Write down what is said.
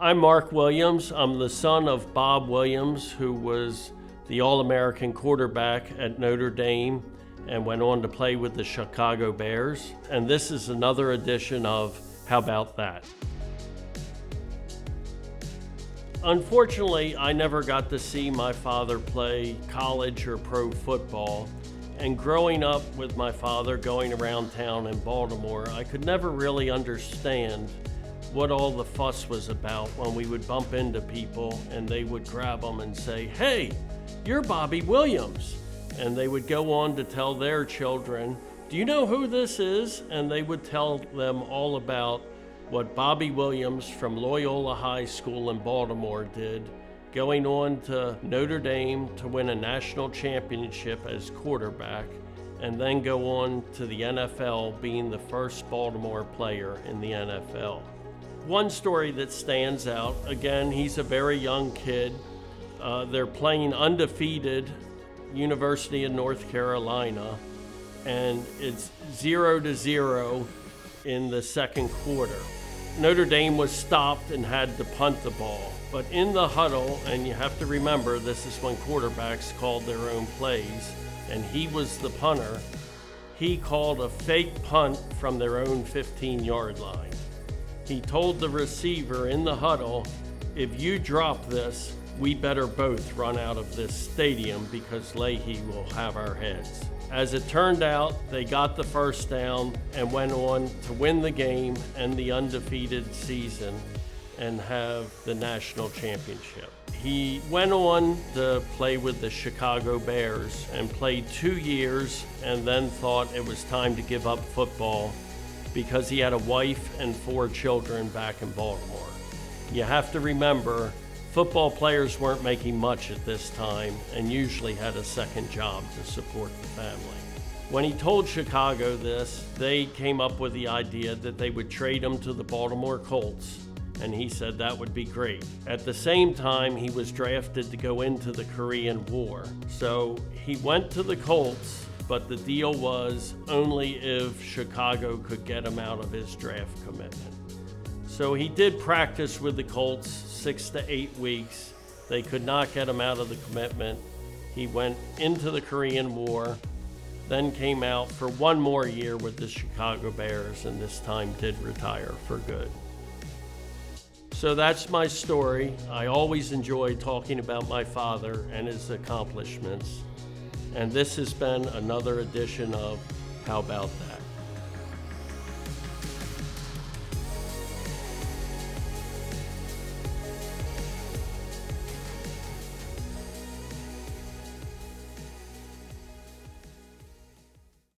I'm Mark Williams. I'm the son of Bob Williams, who was the All-American quarterback at Notre Dame and went on to play with the Chicago Bears. And this is another edition of How About That? Unfortunately, I never got to see my father play college or pro football. And growing up with my father going around town in Baltimore, I could never really understand what all the fuss was about when we would bump into people and they would grab them and say, "Hey, you're Bobby Williams." And they would go on to tell their children, "Do you know who this is?" And they would tell them all about what Bobby Williams from Loyola High School in Baltimore did, going on to Notre Dame to win a national championship as quarterback, and then go on to the NFL, being the first Baltimore player in the NFL. One story that stands out, again, he's a very young kid. They're playing Undefeated, University of North Carolina, and it's 0-0 in the second quarter. Notre Dame was stopped and had to punt the ball. But in the huddle, and you have to remember, this is when quarterbacks called their own plays, and he was the punter, he called a fake punt from their own 15-yard line. He told the receiver in the huddle, "If you drop this, we better both run out of this stadium because Leahy will have our heads." As it turned out, they got the first down and went on to win the game and the undefeated season and have the national championship. He went on to play with the Chicago Bears and played 2 years and then thought it was time to give up football because he had a wife and 4 children back in Baltimore. You have to remember, football players weren't making much at this time and usually had a second job to support the family. When he told Chicago this, they came up with the idea that they would trade him to the Baltimore Colts, and he said that would be great. At the same time, he was drafted to go into the Korean War. So he went to the Colts, but the deal was only if Chicago could get him out of his draft commitment. So he did practice with the Colts 6 to 8 weeks. They could not get him out of the commitment. He went into the Korean War, then came out for 1 more year with the Chicago Bears, and this time did retire for good. So that's my story. I always enjoy talking about my father and his accomplishments. And this has been another edition of How About That?